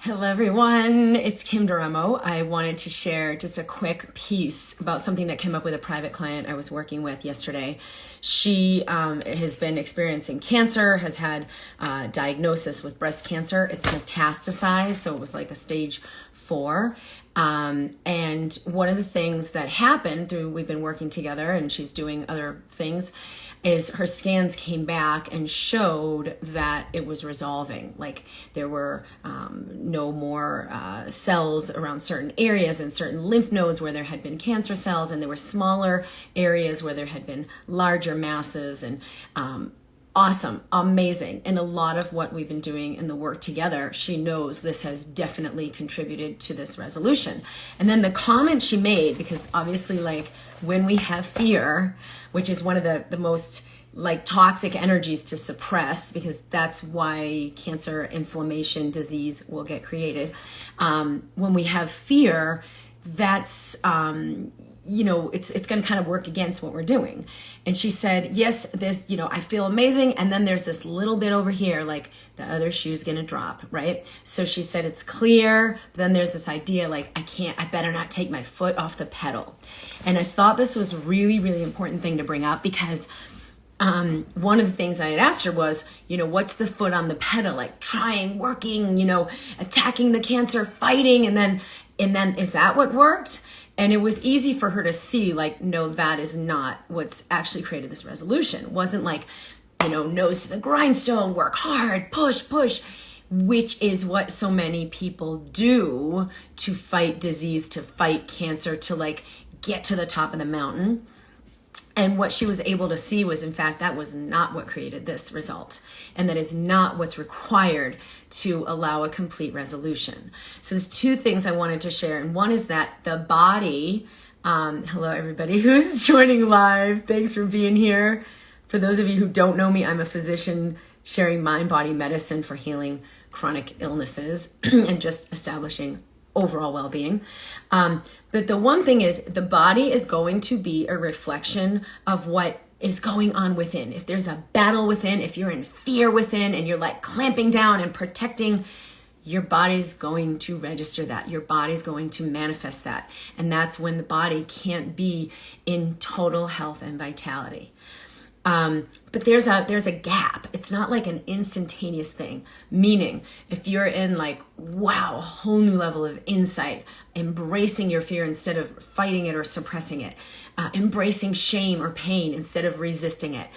Hello, everyone. It's Kim Duramo. I wanted to share just a quick piece about something that came up with a private client I was working with yesterday. She has been experiencing cancer, has had diagnosis with breast cancer. It's metastasized, so it was like a stage 4. And one of the things that happened we've been working together and she's doing other things, is her scans came back and showed that it was resolving. Like there were no more cells around certain areas and certain lymph nodes where there had been cancer cells, and there were smaller areas where there had been larger masses, and awesome, amazing. And a lot of what we've been doing in the work together, she knows this has definitely contributed to this resolution. And then the comment she made, because obviously like when we have fear, which is one of the most like toxic energies to suppress, because that's why cancer, inflammation, disease will get created. When we have fear, that's, it's going to kind of work against what we're doing. And she said, yes, there's, I feel amazing. And then there's this little bit over here, like the other shoe's going to drop, right? So she said, it's clear. But then there's this idea, like, I better not take my foot off the pedal. And I thought this was really, really important thing to bring up, because one of the things I had asked her was, what's the foot on the pedal? Like trying, working, attacking the cancer, fighting. And then is that what worked? And it was easy for her to see, like, no, that is not what's actually created this resolution. It wasn't like, nose to the grindstone, work hard, push, which is what so many people do to fight disease, to fight cancer, to like get to the top of the mountain. And what she was able to see was, in fact, that was not what created this result. And that is not what's required to allow a complete resolution. So there's two things I wanted to share. And one is that the body, hello, everybody who's joining live. Thanks for being here. For those of you who don't know me, I'm a physician sharing mind-body medicine for healing chronic illnesses and just establishing overall well-being. But the one thing is, the body is going to be a reflection of what is going on within. If there's a battle within, if you're in fear within and you're like clamping down and protecting, your body's going to register that. Your body's going to manifest that. And that's when the body can't be in total health and vitality. But there's a gap. It's not like an instantaneous thing. Meaning, if you're in like, wow, a whole new level of insight, embracing your fear instead of fighting it or suppressing it, embracing shame or pain instead of resisting it,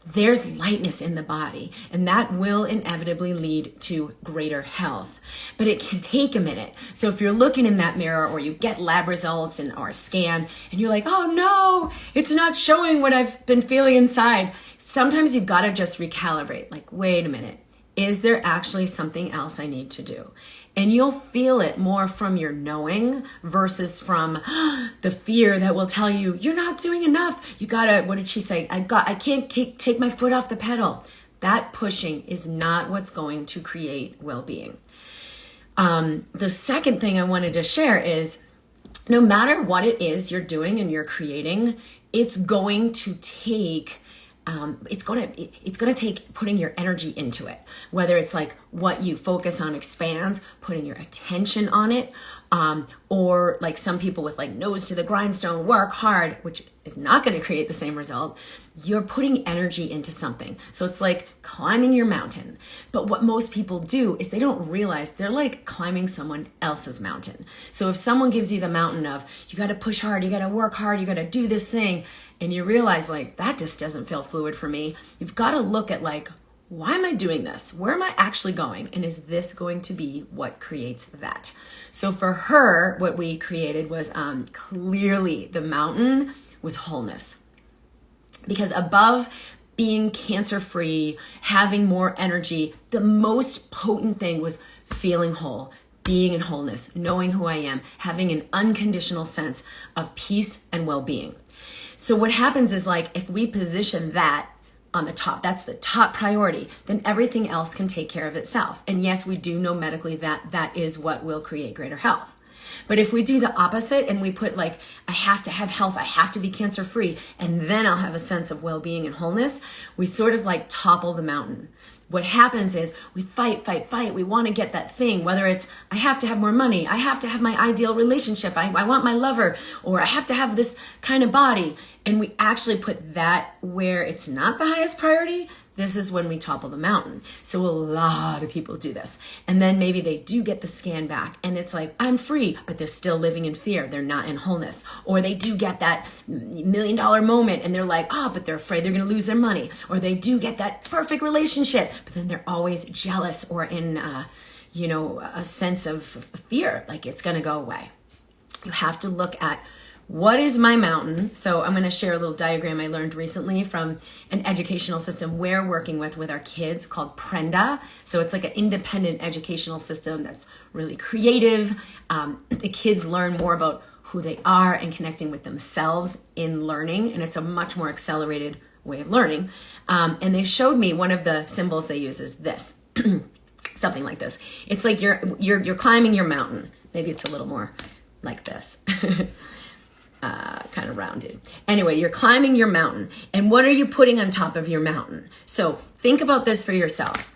there's lightness in the body, and that will inevitably lead to greater health. But it can take a minute. So if you're looking in that mirror, or you get lab results or a scan, and you're like, oh no, it's not showing what I've been feeling inside, sometimes you've got to just recalibrate. Like, wait a minute, is there actually something else I need to do? And you'll feel it more from your knowing versus from the fear that will tell you, you're not doing enough. You gotta, what did she say? I can't take my foot off the pedal. That pushing is not what's going to create well-being. The second thing I wanted to share is, no matter what it is you're doing and you're creating, it's going to take it's going to take putting your energy into it, whether it's like what you focus on expands, putting your attention on it, or like some people with like nose to the grindstone, work hard, which is not going to create the same result. You're putting energy into something. So it's like climbing your mountain. But what most people do is they don't realize they're like climbing someone else's mountain. So if someone gives you the mountain of, you got to push hard, you got to work hard, you got to do this thing, and you realize like, that just doesn't feel fluid for me, you've got to look at like, why am I doing this? Where am I actually going? And is this going to be what creates that? So for her, what we created was clearly the mountain was wholeness. Because above being cancer-free, having more energy, the most potent thing was feeling whole, being in wholeness, knowing who I am, having an unconditional sense of peace and well-being. So what happens is, like, if we position that on the top, that's the top priority, then everything else can take care of itself. And yes, we do know medically that that is what will create greater health. But if we do the opposite and we put like, I have to have health, I have to be cancer free, and then I'll have a sense of well-being and wholeness, we sort of like topple the mountain. what happens is we fight. We want to get that thing, whether it's, I have to have more money, I have to have my ideal relationship, I want my lover, or I have to have this kind of body. And we actually put that where it's not the highest priority. This is when we topple the mountain. So a lot of people do this. And then maybe they do get the scan back and it's like, I'm free, but they're still living in fear. They're not in wholeness. Or they do get that $1 million moment and they're like, but they're afraid they're going to lose their money. Or they do get that perfect relationship, but then they're always jealous or in, a sense of fear, like it's going to go away. You have to look at, what is my mountain? So I'm going to share a little diagram I learned recently from an educational system we're working with our kids called Prenda. So it's like an independent educational system that's really creative. The kids learn more about who they are and connecting with themselves in learning. And it's a much more accelerated way of learning. And they showed me one of the symbols they use is this, something like this. It's like you're climbing your mountain. Maybe it's a little more like this. Kind of rounded. Anyway, you're climbing your mountain. And what are you putting on top of your mountain? So think about this for yourself.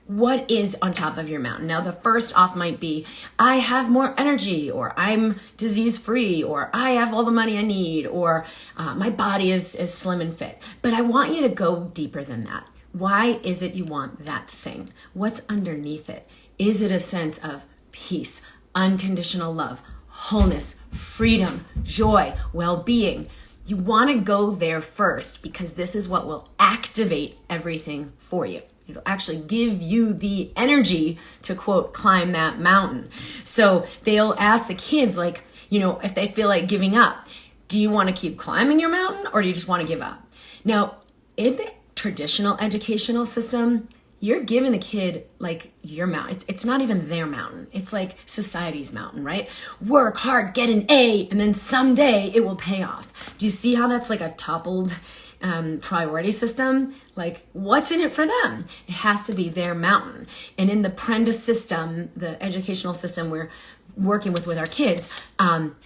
What is on top of your mountain? Now, the first off might be, I have more energy, or I'm disease free, or I have all the money I need, or my body is slim and fit. But I want you to go deeper than that. Why is it you want that thing? What's underneath it? Is it a sense of peace, unconditional love, wholeness, freedom, joy, well-being? You want to go there first because this is what will activate everything for you. It'll actually give you the energy to, quote, climb that mountain. So they'll ask the kids, like, if they feel like giving up, do you want to keep climbing your mountain or do you just want to give up? Now, in the traditional educational system, you're giving the kid like your mountain. It's not even their mountain. It's like society's mountain, right? Work hard, get an A, and then someday it will pay off. Do you see how that's like a toppled priority system? Like, what's in it for them? It has to be their mountain. And in the Prenda system, the educational system we're working with our kids,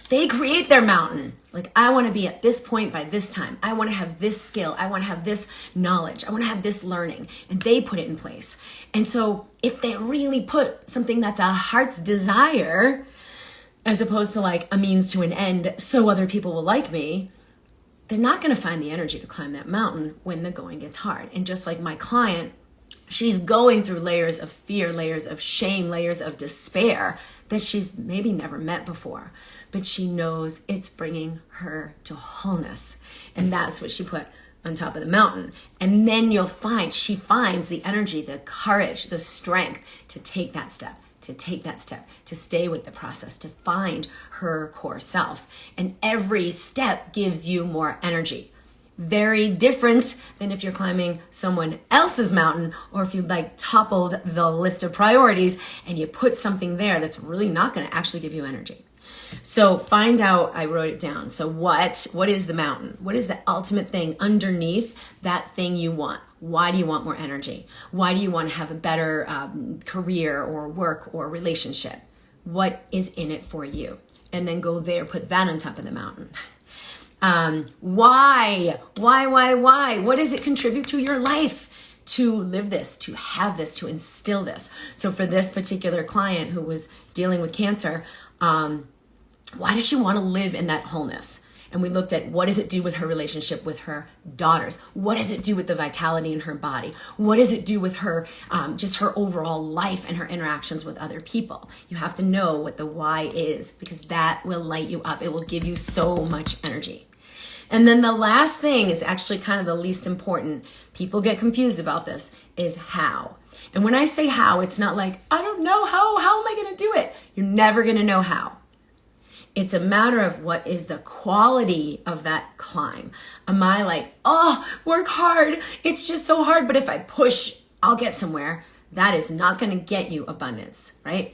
they create their mountain. Like, I want to be at this point by this time. I want to have this skill. I want to have this knowledge. I want to have this learning. And they put it in place. And so if they really put something that's a heart's desire, as opposed to like a means to an end, so other people will like me, they're not going to find the energy to climb that mountain when the going gets hard. And just like my client, she's going through layers of fear, layers of shame, layers of despair that she's maybe never met before, but she knows it's bringing her to wholeness. And that's what she put on top of the mountain. And then you'll find she finds the energy, the courage, the strength to take that step, to stay with the process, to find her core self. And every step gives you more energy. Very different than if you're climbing someone else's mountain, or if you like toppled the list of priorities and you put something there that's really not going to actually give you energy. So find out, I wrote it down. So what is the mountain? What is the ultimate thing underneath that thing you want? Why do you want more energy? Why do you want to have a better career or work or relationship? What is in it for you? And then go there, put that on top of the mountain. Why? What does it contribute to your life to live this, to have this, to instill this? So for this particular client who was dealing with cancer, why does she want to live in that wholeness? And we looked at, what does it do with her relationship with her daughters? What does it do with the vitality in her body? What does it do with her, just her overall life and her interactions with other people? You have to know what the why is, because that will light you up. It will give you so much energy. And then the last thing is actually kind of the least important. People get confused about this, is how. And when I say how, it's not like, I don't know how am I going to do it? You're never going to know how. It's a matter of what is the quality of that climb. Am I like, work hard, it's just so hard, but if I push, I'll get somewhere? That is not going to get you abundance, right?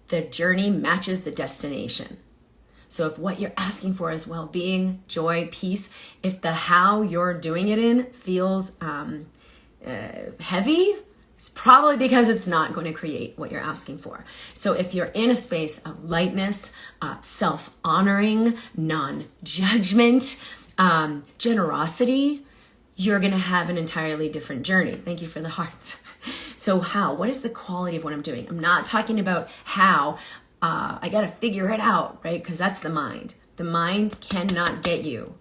The journey matches the destination. So if what you're asking for is well-being, joy, peace, if the how you're doing it in feels heavy, it's probably because it's not going to create what you're asking for. So if you're in a space of lightness, self-honoring, non-judgment, generosity, you're going to have an entirely different journey. Thank you for the hearts. So how? What is the quality of what I'm doing? I'm not talking about how. I got to figure it out, right? Because that's the mind. The mind cannot get you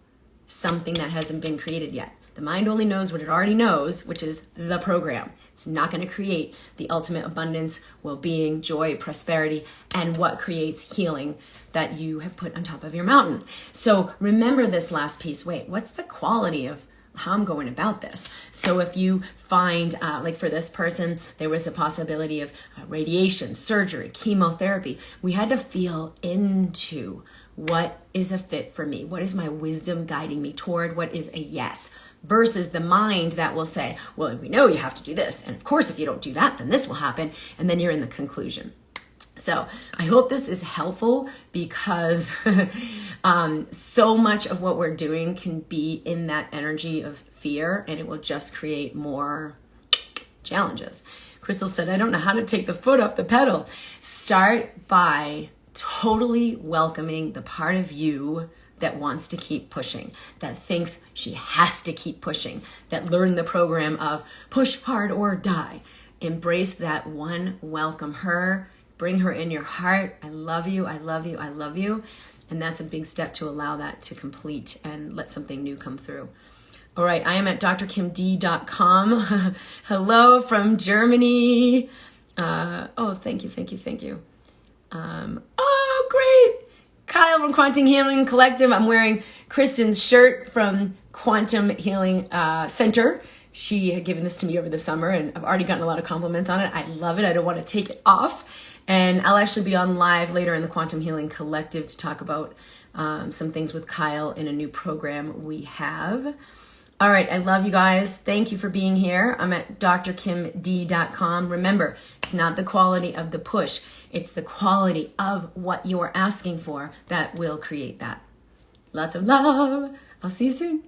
something that hasn't been created yet. The mind only knows what it already knows, which is the program. It's not going to create the ultimate abundance, well-being, joy, prosperity, and what creates healing that you have put on top of your mountain. So remember this last piece. Wait, what's the quality of how I'm going about this? So if you find, like for this person, there was a possibility of radiation, surgery, chemotherapy. We had to feel into what is a fit for me. What is my wisdom guiding me toward? What is a yes? Versus the mind that will say, well, we know you have to do this. And of course, if you don't do that, then this will happen. And then you're in the conclusion. So I hope this is helpful because so much of what we're doing can be in that energy of fear, and it will just create more challenges. Crystal said, I don't know how to take the foot off the pedal. Start by totally welcoming the part of you that wants to keep pushing, that thinks she has to keep pushing, that learned the program of push hard or die. Embrace that one, welcome her, bring her in your heart. I love you, I love you, I love you. And that's a big step to allow that to complete and let something new come through. All right, I am at drkimd.com. Hello from Germany. Thank you. Oh, great. Kyle from Quantum Healing Collective. I'm wearing Kristen's shirt from Quantum Healing Center. She had given this to me over the summer, and I've already gotten a lot of compliments on it. I love it. I don't want to take it off. And I'll actually be on live later in the Quantum Healing Collective to talk about some things with Kyle in a new program we have. All right, I love you guys. Thank you for being here. I'm at drkimd.com. Remember, it's not the quality of the push. It's the quality of what you're asking for that will create that. Lots of love. I'll see you soon.